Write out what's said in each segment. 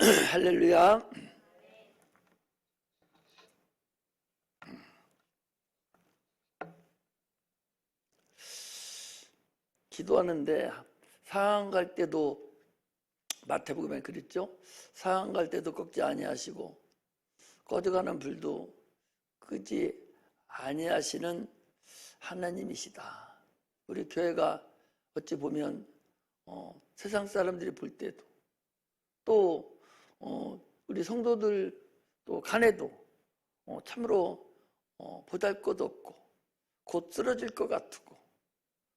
할렐루야. 기도하는데 상황 갈 때도 마태복음에 그랬죠. 상황 갈 때도 꺾지 아니하시고 꺼져가는 불도 끄지 아니하시는 하나님이시다. 우리 교회가 어찌 보면 세상 사람들이 볼 때도 또 우리 성도들 또 간에도 참으로 보잘것없고 곧 쓰러질 것 같고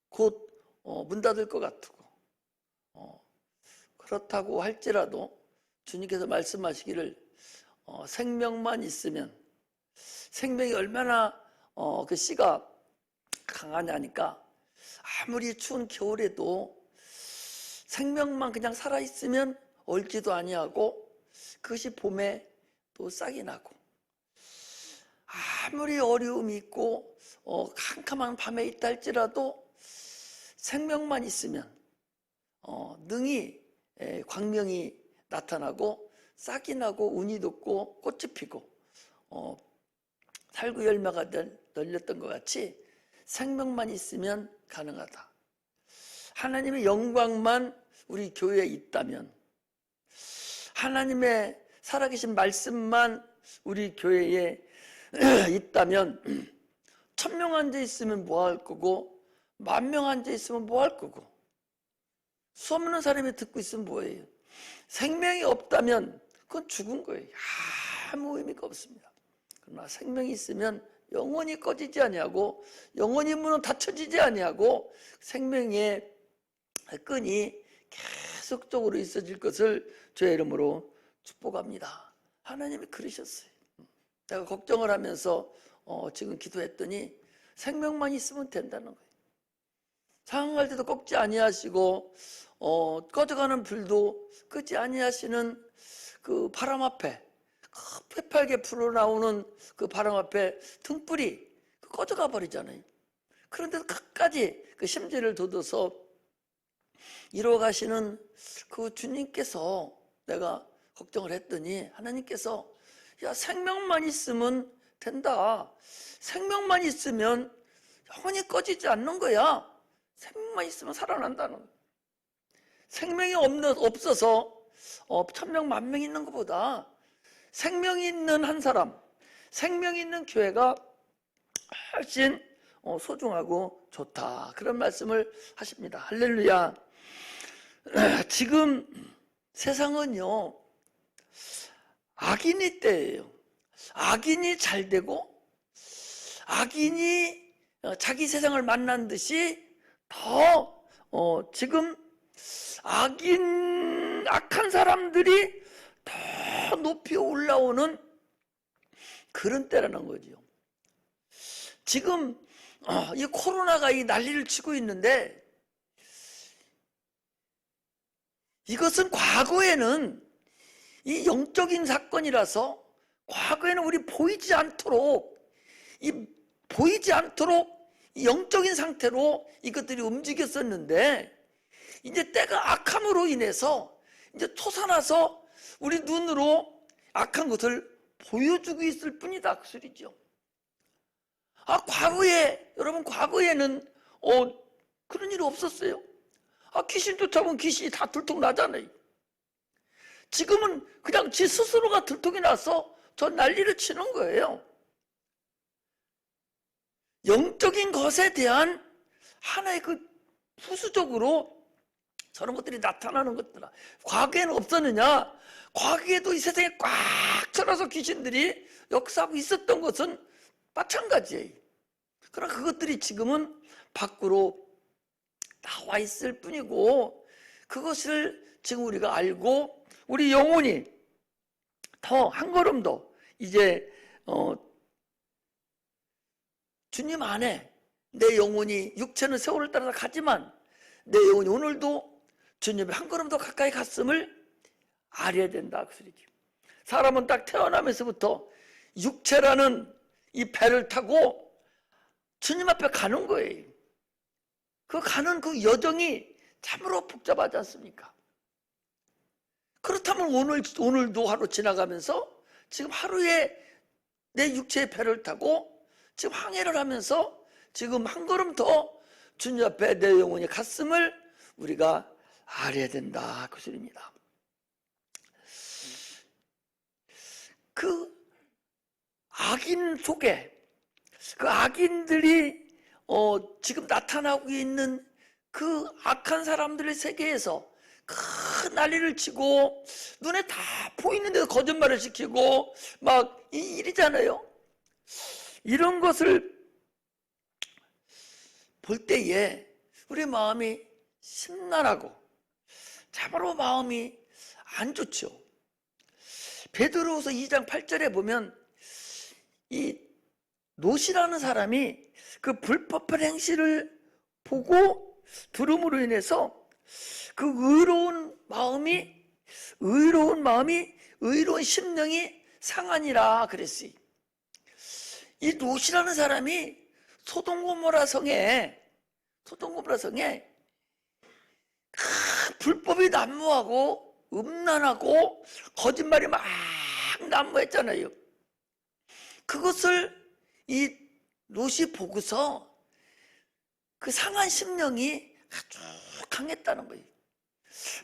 곧 문 닫을 것 같고 그렇다고 할지라도 주님께서 말씀하시기를 생명만 있으면, 생명이 얼마나 그 씨가 강하냐니까 아무리 추운 겨울에도 생명만 그냥 살아있으면 얼지도 아니하고 그것이 봄에 또 싹이 나고, 아무리 어려움이 있고 캄캄한 밤에 있다 할지라도 생명만 있으면 능히 광명이 나타나고 싹이 나고 운이 돋고 꽃이 피고 살구 열매가 널렸던 것 같이 생명만 있으면 가능하다. 하나님의 영광만 우리 교회에 있다면, 하나님의 살아계신 말씀만 우리 교회에 있다면 1000명 앉아 있으면 뭐 할 거고 10,000명 앉아 있으면 뭐 할 거고, 수없는 사람이 듣고 있으면 뭐예요? 생명이 없다면 그건 죽은 거예요. 아무 의미가 없습니다. 그러나 생명이 있으면 영원히 꺼지지 아니하고 영원히 문은 닫혀지지 아니하고 생명의 끈이 계속적으로 있어질 것을 주의 이름으로 축복합니다. 하나님이 그러셨어요. 내가 걱정을 하면서 지금 기도했더니 생명만 있으면 된다는 거예요. 상황할 때도 꺾지 아니하시고 꺼져가는 불도 끄지 아니하시는 그 바람 앞에, 휘팔게 불어나오는 그 바람 앞에 등불이 꺼져가 버리잖아요. 그런데도 끝까지 그 심지를 돋워서 이뤄가시는 그 주님께서, 내가 걱정을 했더니 하나님께서 야, 생명만 있으면 된다. 생명만 있으면 영원히 꺼지지 않는 거야. 생명만 있으면 살아난다는 거야. 생명이 없어서 1000명, 10,000명 있는 것보다 생명이 있는 한 사람, 생명이 있는 교회가 훨씬 소중하고 좋다. 그런 말씀을 하십니다. 할렐루야. 지금 세상은요, 악인이 때예요. 악인이 잘 되고 악인이 자기 세상을 만난 듯이 더 지금 악한 사람들이 더 높이 올라오는 그런 때라는 거죠. 지금 이 코로나가 이 난리를 치고 있는데, 이것은 과거에는 이 영적인 사건이라서 과거에는 우리 보이지 않도록 이 영적인 상태로 이것들이 움직였었는데, 이제 때가 악함으로 인해서 이제 솟아나서 우리 눈으로 악한 것을 보여주고 있을 뿐이다, 그 소리죠. 여러분 과거에는 그런 일이 없었어요. 귀신 쫓아오면 귀신이 다 들통나잖아요. 지금은 그냥 지 스스로가 들통이 나서 저 난리를 치는 거예요. 영적인 것에 대한 하나의 그 부수적으로 저런 것들이 나타나는 것들아, 과거에는 없었느냐? 과거에도 이 세상에 꽉 차려서 귀신들이 역사하고 있었던 것은 마찬가지예요. 그러나 그것들이 지금은 밖으로 나와 있을 뿐이고, 그것을 지금 우리가 알고 우리 영혼이 더 한 걸음 더 이제 주님 안에, 내 영혼이 육체는 세월을 따라서 가지만 내 영혼이 오늘도 주님의 한 걸음 더 가까이 갔음을 알아야 된다, 그 소리죠. 사람은 딱 태어나면서부터 육체라는 이 배를 타고 주님 앞에 가는 거예요. 가는 그 여정이 참으로 복잡하지 않습니까? 그렇다면 그러면 오늘도 하루 지나가면서 지금 하루에 내 육체의 배를 타고 지금 항해를 하면서 지금 한 걸음 더 주님 앞에 내 영혼이 갔음을 우리가 알아야 된다, 그 소리입니다. 그 악인 속에 그 악인들이 지금 나타나고 있는 그 악한 사람들의 세계에서 큰 난리를 치고 눈에 다 보이는데도 거짓말을 시키고 막 이러잖아요. 이런 것을 볼 때에 우리 마음이 심란하고 참으로 마음이 안 좋죠. 베드로후서 2장 8절에 보면 이 롯이라는 사람이 그 불법한 행실을 보고 들음으로 인해서 그 의로운 심령이 상하니라 그랬어요. 이 롯이라는 사람이 소돔고모라 성에 불법이 난무하고 음란하고 거짓말이 막 난무했잖아요. 그것을 이 롯이 보고서 그 상한 심령이 아주 강했다는 거예요.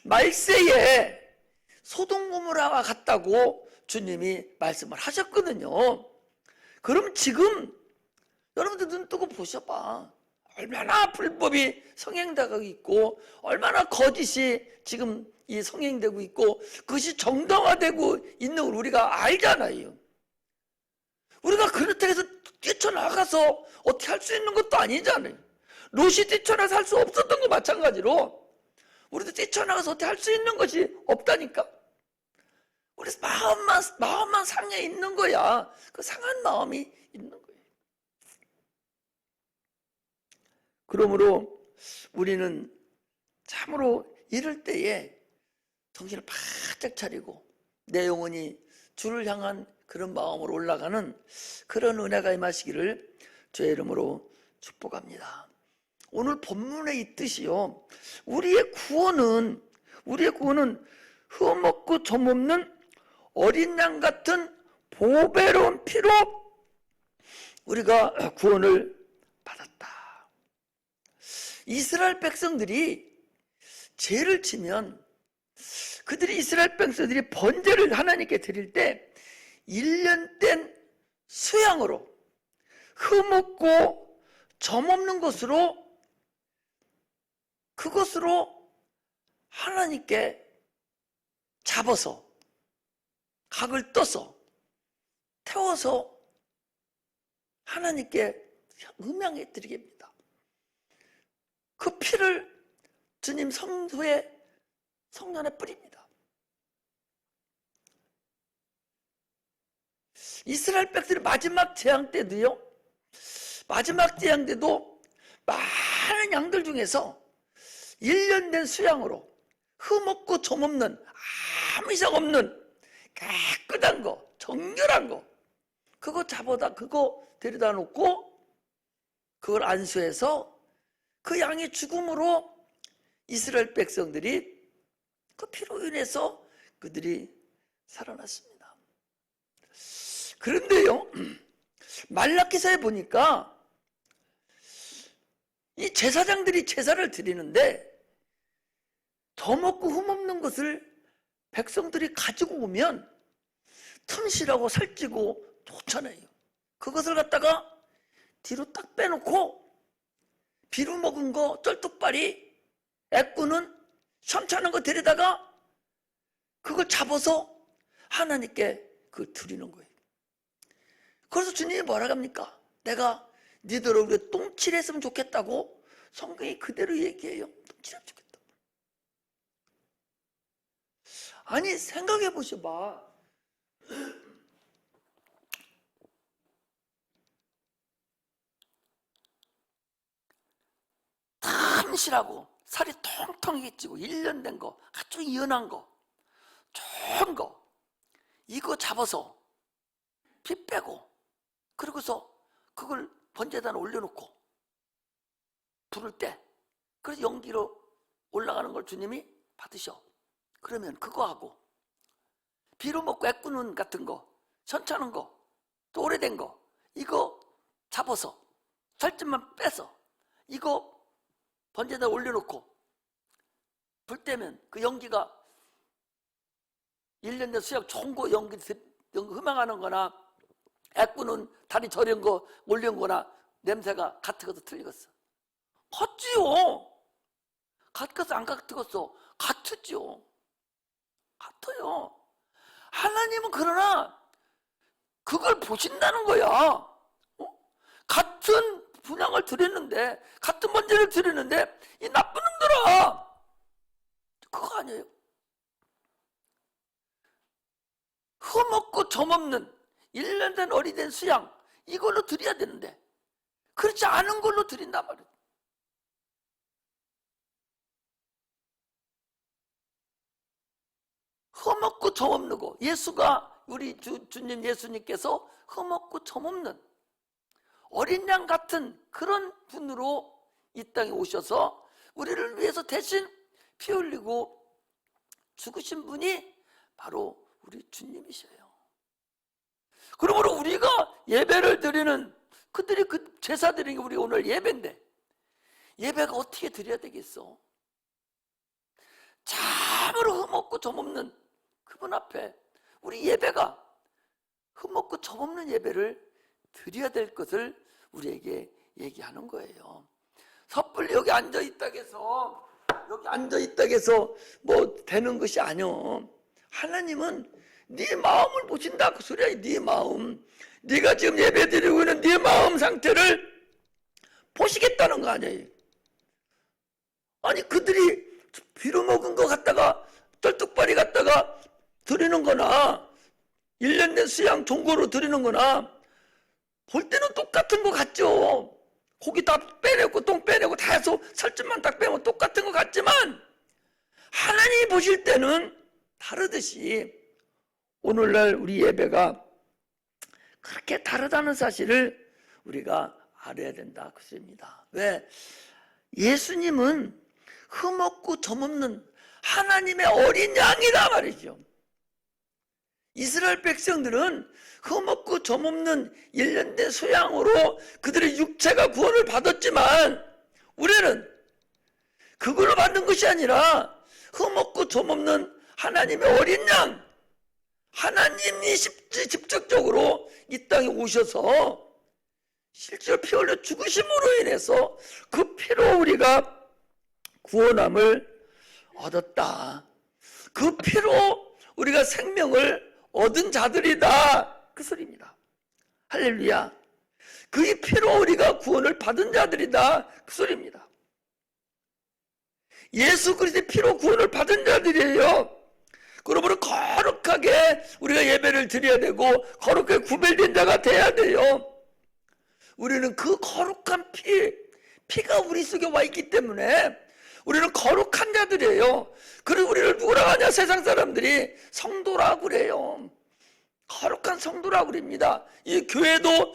말세에 소돔고모라와 같다고 주님이 말씀을 하셨거든요. 그럼 지금 여러분들 눈 뜨고 보셔봐. 얼마나 불법이 성행되고 있고 얼마나 거짓이 지금 이 성행되고 있고 그것이 정당화되고 있는 걸 우리가 알잖아요. 우리가 그렇다고 해서 뛰쳐나가서 어떻게 할 수 있는 것도 아니잖아요. 롯이 뛰쳐나가서 할 수 없었던 거 마찬가지로 우리도 뛰쳐나가서 어떻게 할 수 있는 것이 없다니까. 우리 마음만 상해 있는 거야. 그 상한 마음이 있는 거예요. 그러므로 우리는 참으로 이럴 때에 정신을 바짝 차리고 내 영혼이 주를 향한 그런 마음으로 올라가는 그런 은혜가 임하시기를 주의 이름으로 축복합니다. 오늘 본문의 이 뜻이요, 우리의 구원은 흠없고 점없는 어린 양 같은 보배로운 피로 우리가 구원을 받았다. 이스라엘 백성들이 죄를 치면 이스라엘 백성들이 번제를 하나님께 드릴 때 1년 된 수양으로 흠없고 점없는 것으로 그것으로 하나님께 잡아서 각을 떠서 태워서 하나님께 음양해 드리게 합니다. 그 피를 주님 성소에 성전에 뿌립니다. 이스라엘 백성이 마지막 재앙 때도 많은 양들 중에서 1년 된 수양으로 흠없고 점없는 아무 이상 없는 깨끗한 거, 정결한 거, 그거 데려다 놓고 그걸 안수해서 그 양의 죽음으로 이스라엘 백성들이 그 피로 인해서 그들이 살아났습니다. 그런데요, 말라기서에 보니까 이 제사장들이 제사를 드리는데 점없고 흠없는 것을 백성들이 가지고 오면 틈실하고 살찌고 좋잖아요. 그것을 갖다가 뒤로 딱 빼놓고 비루 먹은 거, 쩔뚝발이, 애꾸는 시원찮은 거 데려다가 그걸 잡아서 하나님께 드리는 거예요. 그래서 주님이 뭐라 합니까? 내가 니들 얼굴에 똥칠했으면 좋겠다고 성경이 그대로 얘기해요. 똥칠했으면 좋겠다. 아니, 생각해 보셔봐. 탐실하고 살이 통통하게 찌고 1년 된 거, 아주 연한 거, 좋은 거, 이거 잡아서 피 빼고 그러고서 그걸 번제단에 올려놓고 부를 때 그래서 연기로 올라가는 걸 주님이 받으셔. 그러면 그거하고 비료 먹고 애꾸는 같은 거, 현찮은 거, 또 오래된 거, 이거 잡아서 살점만 빼서 이거 번제에다 올려놓고 불 때면 그 연기가 1년 된 수약 좋은 거 연기 흠망하는 거나 애꾸는 다리 저린 거 올린 거나 냄새가 같은 것도 틀리겠어. 같지요. 같겠어 안 같겠어? 같았죠. 같아요. 하나님은 그러나 그걸 보신다는 거야. 같은 분양을 드렸는데, 같은 번제를 드렸는데 이 나쁜 놈들아, 그거 아니에요. 흠없고 점없는 1년 된 어리된 수양, 이걸로 드려야 되는데 그렇지 않은 걸로 드린단 말이에요. 흠없고 점없는 거, 예수가 우리 주님 예수님께서 흠없고 점없는 어린 양 같은 그런 분으로 이 땅에 오셔서 우리를 위해서 대신 피 흘리고 죽으신 분이 바로 우리 주님이셔요. 그러므로 우리가 예배를 드리는 그들이 그 제사 드리는 게 우리 오늘 예배인데, 예배가 어떻게 드려야 되겠어? 참으로 흠없고 점없는 그분 앞에 우리 예배가 흠없고 점없는 예배를 드려야 될 것을 우리에게 얘기하는 거예요. 섣불리 여기 앉아있다고 해서 뭐 되는 것이 아니오. 하나님은 네 마음을 보신다 그 소리야. 네 마음, 네가 지금 예배 드리고 있는 네 마음 상태를 보시겠다는 거 아니에요. 아니 그들이 빌어먹은 거 갖다가 떨뚝발이 갖다가 드리는 거나 1년 된 수양 종고로 드리는 거나 볼 때는 똑같은 거 같죠. 고기 다 빼내고 똥 빼내고 다 해서 살점만 딱 빼면 똑같은 거 같지만 하나님이 보실 때는 다르듯이 오늘날 우리 예배가 그렇게 다르다는 사실을 우리가 알아야 된다 그 소리입니다. 왜? 예수님은 흠없고 점없는 하나님의 어린 양이다 말이죠. 이스라엘 백성들은 흠없고 점없는 1년 된 소양으로 그들의 육체가 구원을 받았지만 우리는 그걸로 받는 것이 아니라 흠없고 점없는 하나님의 어린 양, 하나님이 직접적으로 이 땅에 오셔서 실제로 피 흘려 죽으심으로 인해서 그 피로 우리가 구원함을 얻었다. 그 피로 우리가 생명을 얻은 자들이다 그 소리입니다. 할렐루야. 그 피로 우리가 구원을 받은 자들이다 그 소리입니다. 예수 그리스도의 피로 구원을 받은 자들이에요. 그러므로 거룩하게 우리가 예배를 드려야 되고 거룩하게 구별된 자가 돼야 돼요. 우리는 그 거룩한 피가 우리 속에 와 있기 때문에 우리는 거룩한 자들이에요. 그리고 우리를 누구라고 하냐? 세상 사람들이 성도라고 그래요. 거룩한 성도라고 그럽니다. 이 교회도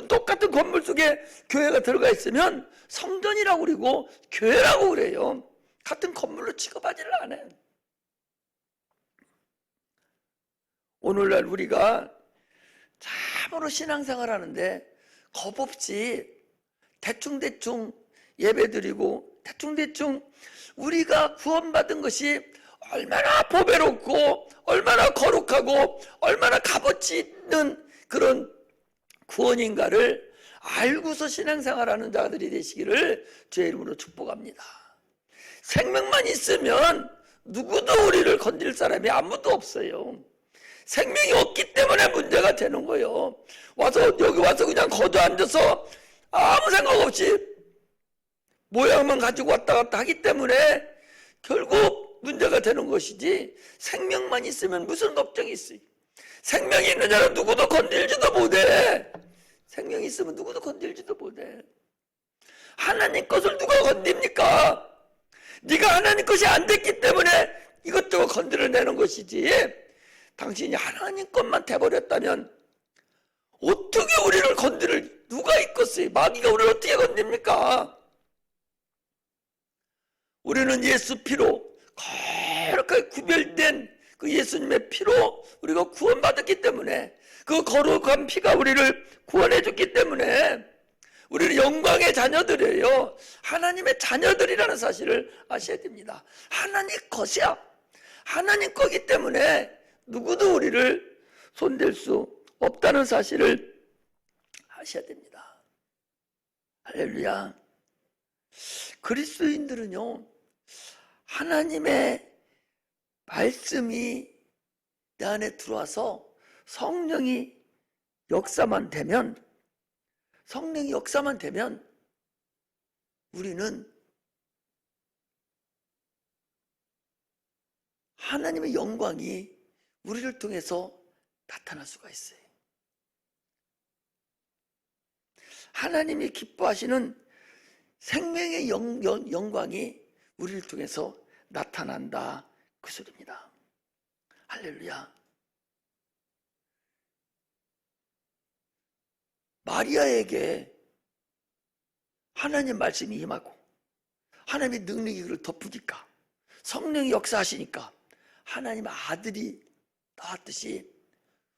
똑같은 건물 속에 교회가 들어가 있으면 성전이라고 그러고 교회라고 그래요. 같은 건물로 취급하지를 않아요. 오늘날 우리가 참으로 신앙생활 하는데 겁없이 대충대충 예배드리고 대충대충 우리가 구원받은 것이 얼마나 보배롭고 얼마나 거룩하고 얼마나 값어치 있는 그런 구원인가를 알고서 신앙생활하는 자들이 되시기를 주의 이름으로 축복합니다. 생명만 있으면 누구도 우리를 건질 사람이 아무도 없어요. 생명이 없기 때문에 문제가 되는 거예요. 여기 와서 그냥 거저 앉아서 아무 생각 없이 모양만 가지고 왔다 갔다 하기 때문에 결국 문제가 되는 것이지, 생명만 있으면 무슨 걱정이 있어요. 생명이 있는 자는 누구도 건들지도 못해. 생명이 있으면 누구도 건들지도 못해. 하나님 것을 누가 건듭니까? 네가 하나님 것이 안 됐기 때문에 이것저것 건드려내는 것이지, 당신이 하나님 것만 돼버렸다면 어떻게 우리를 건드릴 누가 있겠어요? 마귀가 우리를 어떻게 건듭니까? 우리는 예수 피로 거룩하게 구별된 그 예수님의 피로 우리가 구원받았기 때문에, 그 거룩한 피가 우리를 구원해 줬기 때문에 우리는 영광의 자녀들이에요. 하나님의 자녀들이라는 사실을 아셔야 됩니다. 하나님 것이야. 하나님 거기 때문에 누구도 우리를 손댈 수 없다는 사실을 아셔야 됩니다. 할렐루야. 그리스도인들은요, 하나님의 말씀이 내 안에 들어와서 성령이 역사만 되면 우리는 하나님의 영광이 우리를 통해서 나타날 수가 있어요. 하나님이 기뻐하시는 생명의 영광이 우리를 통해서 나타난다, 그 소리입니다. 할렐루야. 마리아에게 하나님 말씀이 임하고 하나님의 능력이 그를 덮으니까, 성령이 역사하시니까 하나님의 아들이 나왔듯이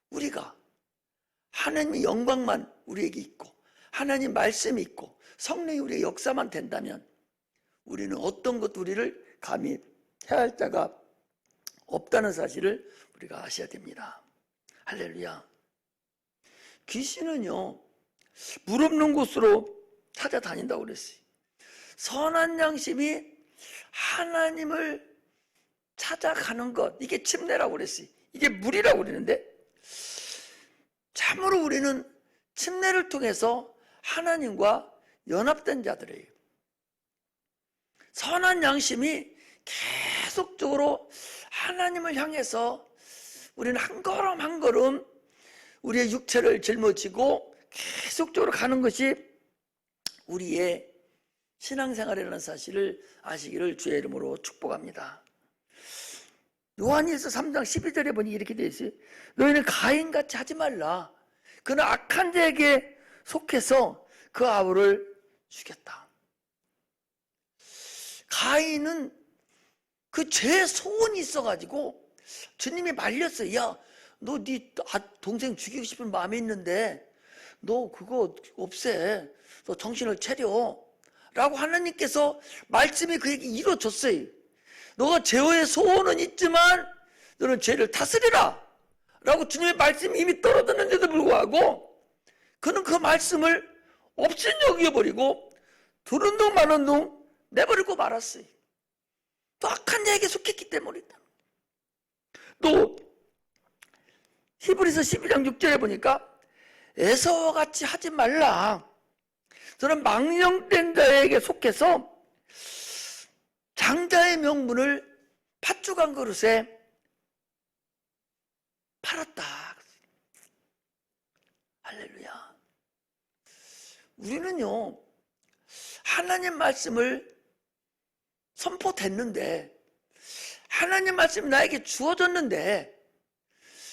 우리가 하나님의 영광만 우리에게 있고 하나님 말씀이 있고 성령이 우리의 역사만 된다면 우리는 어떤 것도 우리를 감히 해할 자가 없다는 사실을 우리가 아셔야 됩니다. 할렐루야. 귀신은요, 물 없는 곳으로 찾아다닌다고 그랬어요. 선한 양심이 하나님을 찾아가는 것, 이게 침례라고 그랬어요. 이게 물이라고 그러는데, 참으로 우리는 침례를 통해서 하나님과 연합된 자들이에요. 선한 양심이 계속적으로 하나님을 향해서 우리는 한 걸음 한 걸음 우리의 육체를 짊어지고 계속적으로 가는 것이 우리의 신앙생활이라는 사실을 아시기를 주의 이름으로 축복합니다. 요한일서 3장 12절에 보니 이렇게 되어 있어요. 너희는 가인같이 하지 말라. 그는 악한 자에게 속해서 그 아우를 죽였다. 가인은 그 죄의 소원이 있어가지고 주님이 말렸어요. 야, 너 네 동생 죽이고 싶은 마음이 있는데 너 그거 없애. 너 정신을 차려. 라고 하나님께서 말씀이 그에게 이루어졌어요. 너가 죄의 소원은 있지만 너는 죄를 다스리라. 라고 주님의 말씀이 이미 떨어졌는데도 불구하고 그는 그 말씀을 없인 여겨버리고 두는 둥 마는 둥 내버리고 말았어요. 또 악한 자에게 속했기 때문이다. 또 히브리서 12장 6절에 보니까 에서와 같이 하지 말라. 저는 망령된 자에게 속해서 장자의 명분을 팥죽한 그릇에 팔았다. 할렐루야. 우리는요, 하나님 말씀을 선포됐는데, 하나님 말씀이 나에게 주어졌는데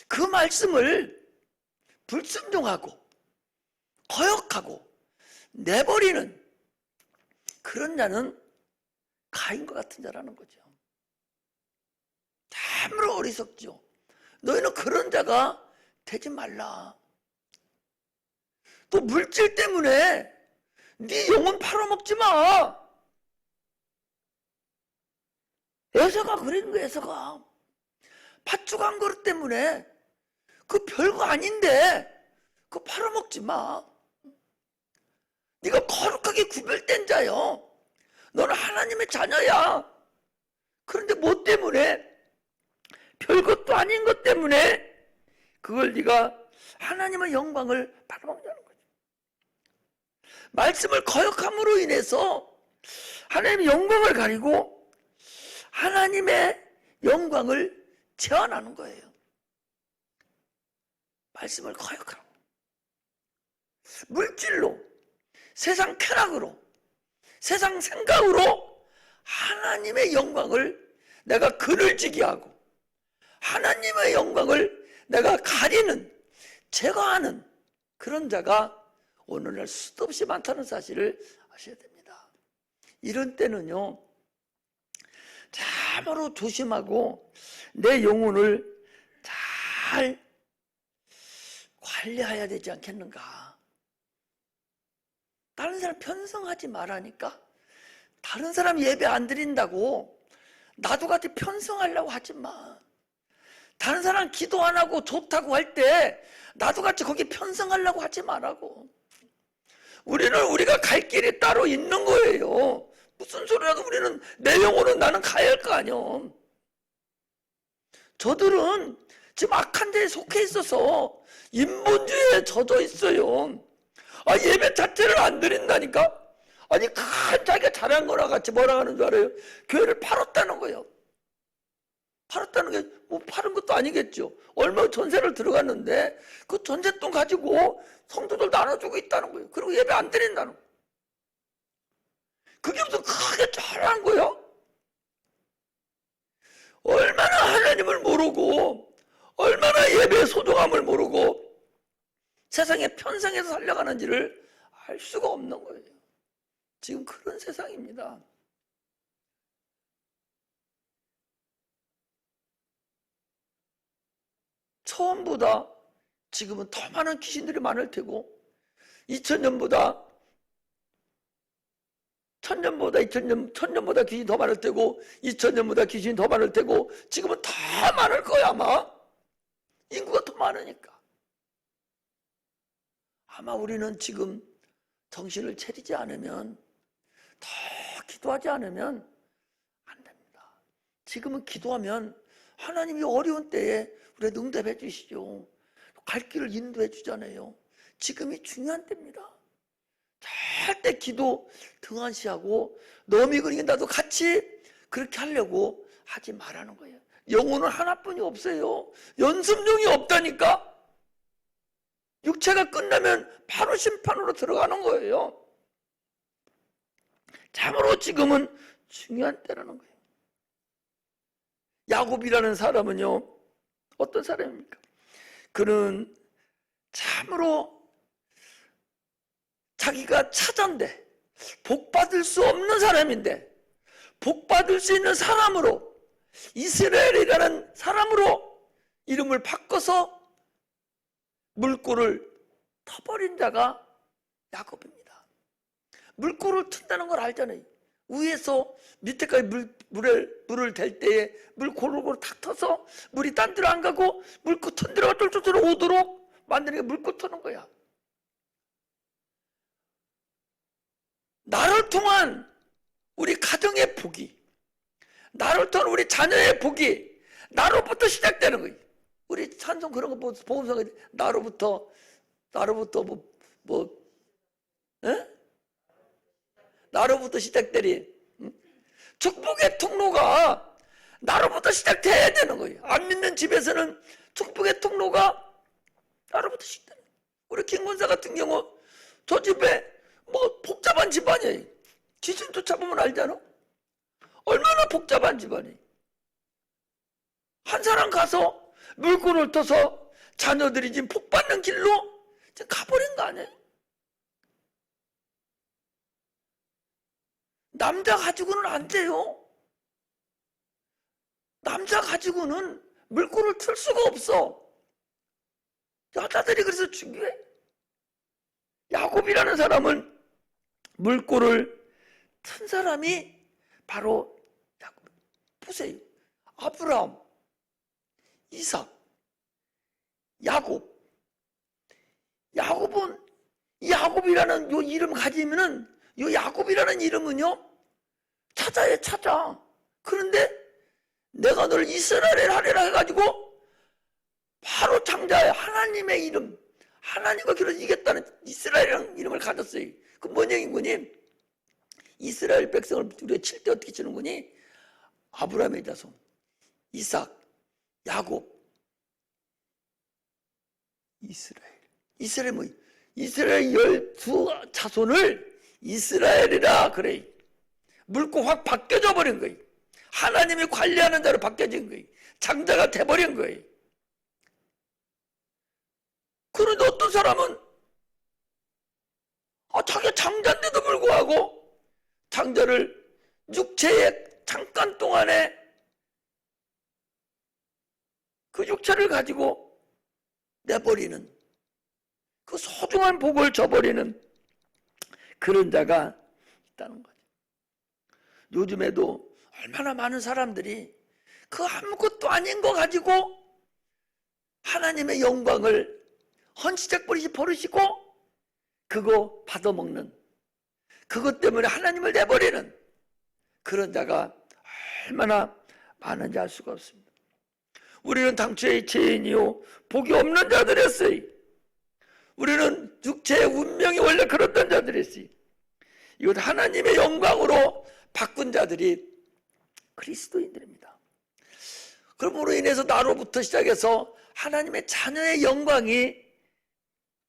그 말씀을 불순종하고 거역하고 내버리는 그런 자는 가인과 같은 자라는 거죠. 참으로 어리석죠. 너희는 그런 자가 되지 말라. 또 물질 때문에 네 영혼 팔아먹지 마. 에서가 그런 거야. 에서가 팥죽 한 그릇 때문에 그 별거 아닌데 그거 팔아먹지 마. 네가 거룩하게 구별된 자요. 너는 하나님의 자녀야. 그런데 뭐 때문에? 별것도 아닌 것 때문에 그걸 네가 하나님의 영광을 팔아먹자는 거죠. 말씀을 거역함으로 인해서 하나님의 영광을 가리고 하나님의 영광을 제한하는 거예요. 말씀을 거역하는 거예요. 물질로, 세상 쾌락으로, 세상 생각으로 하나님의 영광을 내가 그늘 지게 하고 하나님의 영광을 내가 가리는, 제거하는 그런 자가 오늘날 수도 없이 많다는 사실을 아셔야 됩니다. 이런 때는요, 잘 참으로 조심하고 내 영혼을 잘 관리해야 되지 않겠는가. 다른 사람 편성하지 말라니까. 다른 사람 예배 안 드린다고 나도 같이 편성하려고 하지 마. 다른 사람 기도 안 하고 좋다고 할 때 나도 같이 거기 편성하려고 하지 말라고. 우리가 갈 길이 따로 있는 거예요. 무슨 소리라도 우리는 내 영혼은 나는 가야 할 거 아니야. 저들은 지금 악한 데에 속해 있어서 인본주의에 젖어 있어요. 예배 자체를 안 드린다니까? 아니 큰 자기가 잘한 거나 같이 뭐라 하는 줄 알아요? 교회를 팔았다는 거예요. 팔았다는 게 뭐 파는 것도 아니겠죠. 얼마 전세를 들어갔는데 그 전세돈 가지고 성도들 나눠주고 있다는 거예요. 그리고 예배 안 드린다는 거예요. 그게 무슨 크게 잘한 거예요? 얼마나 하나님을 모르고 얼마나 예배의 소중함을 모르고 세상에 편성해서 살려가는지를 알 수가 없는 거예요. 지금 그런 세상입니다. 처음보다 지금은 더 많은 귀신들이 많을 테고 2000년보다 1000년보다 귀신이 더 많을 테고 2000년보다 귀신이 더 많을 테고 지금은 더 많을 거야. 아마 인구가 더 많으니까. 아마 우리는 지금 정신을 차리지 않으면, 더 기도하지 않으면 안 됩니다. 지금은 기도하면 하나님이 어려운 때에 우리가 응답해 주시죠. 갈 길을 인도해 주잖아요. 지금이 중요한 때입니다. 절대 기도 등한시하고 너미 그러니까 나도 같이 그렇게 하려고 하지 말라는 거예요. 영혼은 하나뿐이 없어요. 연습용이 없다니까. 육체가 끝나면 바로 심판으로 들어가는 거예요. 참으로 지금은 중요한 때라는 거예요. 야곱이라는 사람은요, 어떤 사람입니까? 그는 참으로 자기가 차자인데 복받을 수 없는 사람인데 복받을 수 있는 사람으로, 이스라엘이라는 사람으로 이름을 바꿔서 물꼬를 터버린 자가 야곱입니다. 물꼬를 튼다는 걸 알잖아요. 위에서 밑에까지 물을 댈 때에 물 고루고루 탁 터서 물이 딴 데로 안 가고 물꼬 튼 데로가 쫄쫄쫄 오도록 만드는 게 물꼬 터는 거야. 나를 통한 우리 가정의 복이, 나를 통한 우리 자녀의 복이 나로부터 시작되는 거예요. 우리 찬송 그런 거 보험사가 나로부터 나로부터 시작되리. 축복의 통로가 나로부터 시작돼야 되는 거예요. 안 믿는 집에서는 축복의 통로가 나로부터 시작되는 거예요. 우리 김권사 같은 경우 저 집에 뭐 복잡한 집안이에요. 귀신 쫓아보면 알잖아. 얼마나 복잡한 집안이에요. 한 사람 가서 물꼬를 터서 자녀들이 지금 복받는 길로 지금 가버린 거 아니에요? 남자 가지고는 안 돼요. 남자 가지고는 물꼬를 틀 수가 없어. 여자들이 그래서 중요해. 야곱이라는 사람은 물꼬를 튼 사람이 바로 야곱. 보세요. 아브라함, 이삭, 야곱. 야곱은 야곱이라는 요 이름 가지면은 요 야곱이라는 이름은요 찾아요, 찾아. 그런데 내가 너를 이스라엘 하리라 해가지고 바로 창자에 하나님의 이름, 하나님과 길을 이겼다는 이스라엘이라는 이름을 가졌어요. 그 뭔 얘기인 거니? 이스라엘 백성을 우리가 칠 때 어떻게 치는 거니? 아브라함의 자손, 이삭, 야곱, 이스라엘 뭐 이스라엘 12자손을 이스라엘이라 그래. 물고 확 바뀌어져 버린 거예요. 하나님이 관리하는 자로 바뀌어진 거예요. 장자가 돼버린 거예요. 그런데 어떤 사람은 자기가 장자인데도 불구하고 장자를 육체의 잠깐 동안에 그 육체를 가지고 내버리는, 그 소중한 복을 저버리는 그런 자가 있다는 거죠. 요즘에도 얼마나 많은 사람들이 그 아무것도 아닌 거 가지고 하나님의 영광을 헌시작 버리시 버리시고 그거 받아먹는, 그것 때문에 하나님을 내버리는 그런 자가 얼마나 많은지 알 수가 없습니다. 우리는 당초에 죄인이요 복이 없는 자들이었어요. 우리는 육체의 운명이 원래 그랬던 자들이었어요. 이것 하나님의 영광으로 바꾼 자들이 그리스도인들입니다. 그러므로 인해서 나로부터 시작해서 하나님의 자녀의 영광이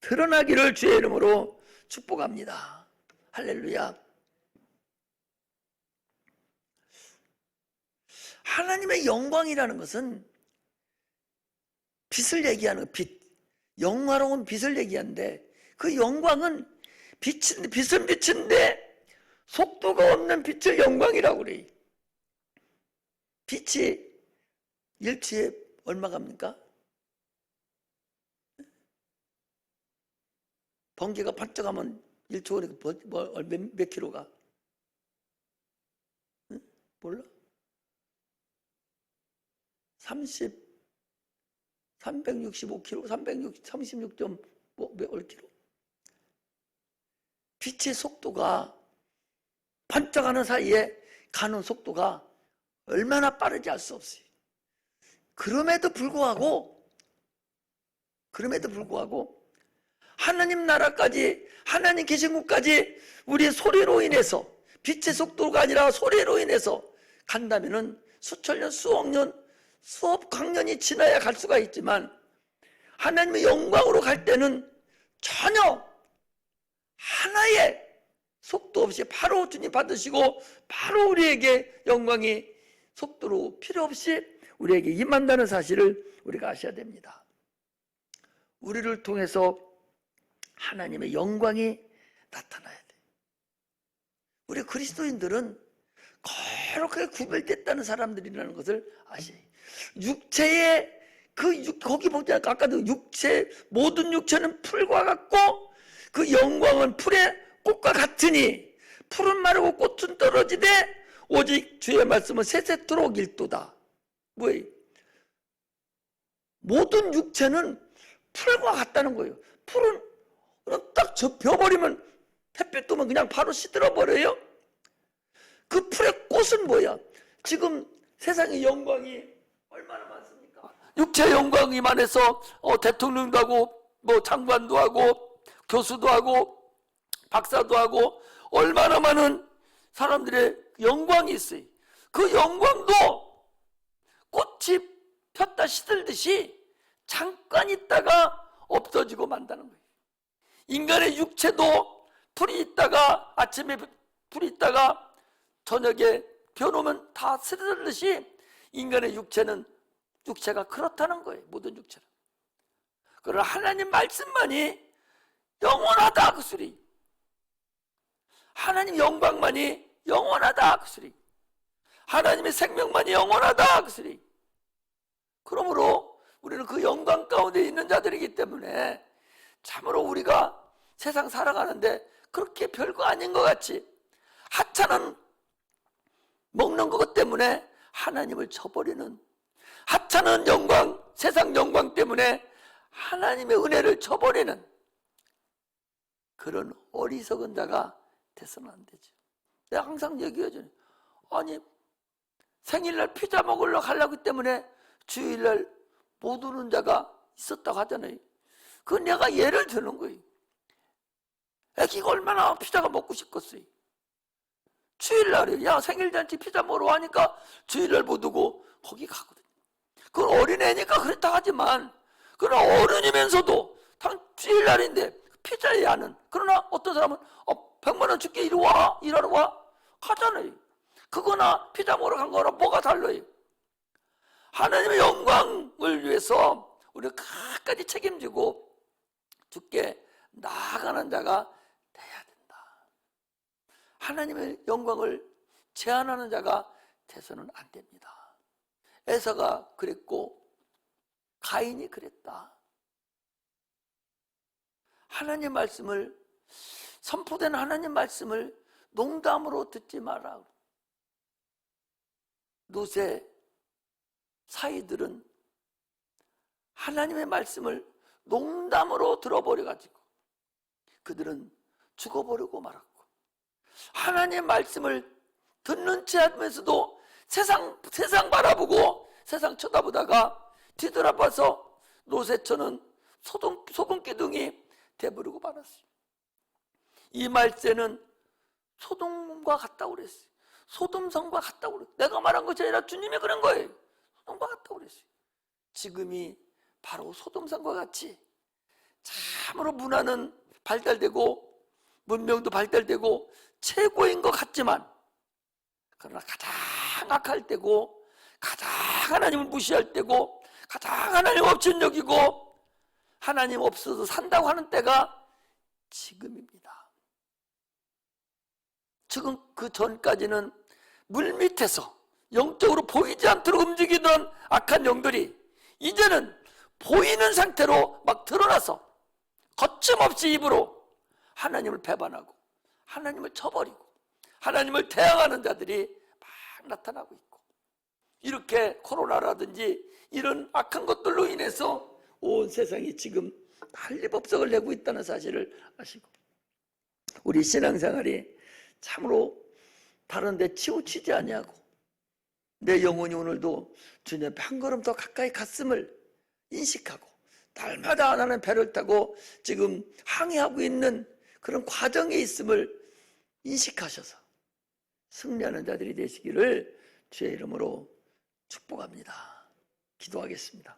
드러나기를 주의 이름으로 축복합니다. 할렐루야. 하나님의 영광이라는 것은 빛을 얘기하는, 빛, 영화로운 빛을 얘기하는데, 그 영광은 빛은 빛인데 속도가 없는 빛을 영광이라고 그래요. 빛이 일초에 얼마 갑니까? 번개가 반짝하면 1초에 몇 킬로가? 응? 몰라? 365km, 36.5km. 빛의 속도가 반짝하는 사이에 가는 속도가 얼마나 빠른지 알 수 없어요. 그럼에도 불구하고 하나님 나라까지, 하나님 계신 곳까지 우리의 소리로 인해서, 빛의 속도가 아니라 소리로 인해서 간다면은 수천 년, 수억 년, 수억 광년이 지나야 갈 수가 있지만, 하나님의 영광으로 갈 때는 전혀 하나의 속도 없이 바로 주님 받으시고 바로 우리에게 영광이 속도로 필요 없이 우리에게 임한다는 사실을 우리가 아셔야 됩니다. 우리를 통해서 하나님의 영광이 나타나야 돼. 우리 그리스도인들은 거룩하게 구별됐다는 사람들이라는 것을 아셔야 돼요. 육체의 거기 보자, 아까도 모든 육체는 풀과 같고 그 영광은 풀의 꽃과 같으니 풀은 마르고 꽃은 떨어지되 오직 주의 말씀은 세세토록 일도다. 뭐예요? 모든 육체는 풀과 같다는 거예요. 풀은 딱 접혀버리면, 햇빛 뜨면 그냥 바로 시들어버려요. 그 풀의 꽃은 뭐야? 지금 세상의 영광이 얼마나 많습니까? 육체 영광이 많아서 대통령도 하고 뭐 장관도 하고 교수도 하고 박사도 하고 얼마나 많은 사람들의 영광이 있어요. 그 영광도 꽃이 폈다 시들듯이 잠깐 있다가 없어지고 만다는 거예요. 인간의 육체도 풀이 있다가 아침에 풀이 있다가 저녁에 펴놓으면 다 시들듯이 인간의 육체가 그렇다는 거예요. 모든 육체는. 그러나 하나님 말씀만이 영원하다 그 소리. 하나님 영광만이 영원하다 그 소리. 하나님의 생명만이 영원하다 그 소리. 그러므로 우리는 그 영광 가운데 있는 자들이기 때문에 참으로 우리가 세상 살아가는데 그렇게 별거 아닌 것 같이 하찮은 먹는 것 때문에 하나님을 저버리는, 하찮은 영광, 세상 영광 때문에 하나님의 은혜를 저버리는 그런 어리석은 자가 돼서는 안 되죠. 내가 항상 얘기하죠. 아니 생일날 피자 먹으러 가려고 때문에 주일날 못 오는 자가 있었다고 하잖아요. 그 내가 예를 드는 거예요. 애기가 얼마나 피자가 먹고 싶겠어요. 주일날에 야 생일잔치 피자 먹으러 하니까 주일날 못 오고 거기 가거든요. 그건 어린애니까 그렇다 하지만 그러나 어른이면서도 당 주일날인데 피자에 하는, 그러나 어떤 사람은 100만 원 줄게 이리 와, 일하러 와 가잖아요. 그거나 피자 먹으러 간 거나 뭐가 달라요. 하나님의 영광을 위해서 우리가 끝까지 책임지고 주께 나아가는 자가 돼야 된다. 하나님의 영광을 제한하는 자가 돼서는 안 됩니다. 에사가 그랬고 가인이 그랬다. 하나님 말씀을, 선포된 하나님 말씀을 농담으로 듣지 마라. 노새 사이들은 하나님의 말씀을 농담으로 들어버려가지고 그들은 죽어버리고 말았고, 하나님의 말씀을 듣는 체 하면서도 세상 바라보고 세상 쳐다보다가 뒤돌아봐서 노새처는 소금 기둥이 돼버리고 말았어요. 이 말세는 소돔과 같다고 그랬어요. 소돔성과 같다고 그랬어요. 내가 말한 것이 아니라 주님이 그런 거예요. 소돔과 같다고 그랬어요. 지금이 바로 소돔성과 같이 참으로 문화는 발달되고 문명도 발달되고 최고인 것 같지만, 그러나 가장 악할 때고, 가장 하나님을 무시할 때고, 가장 하나님 없인 여기고 하나님 없어도 산다고 하는 때가 지금입니다. 지금 그 전까지는 물밑에서 영적으로 보이지 않도록 움직이던 악한 영들이 이제는 보이는 상태로 막 드러나서 거침없이 입으로 하나님을 배반하고 하나님을 쳐버리고 하나님을 대항하는 자들이 막 나타나고 있고, 이렇게 코로나라든지 이런 악한 것들로 인해서 온 세상이 지금 난리법석을 내고 있다는 사실을 아시고, 우리 신앙생활이 참으로 다른 데 치우치지 아니하고 내 영혼이 오늘도 주님 한 걸음 더 가까이 갔음을 인식하고 날마다 하나님 배를 타고 지금 항해하고 있는 그런 과정에 있음을 인식하셔서 승리하는 자들이 되시기를 주의 이름으로 축복합니다. 기도하겠습니다.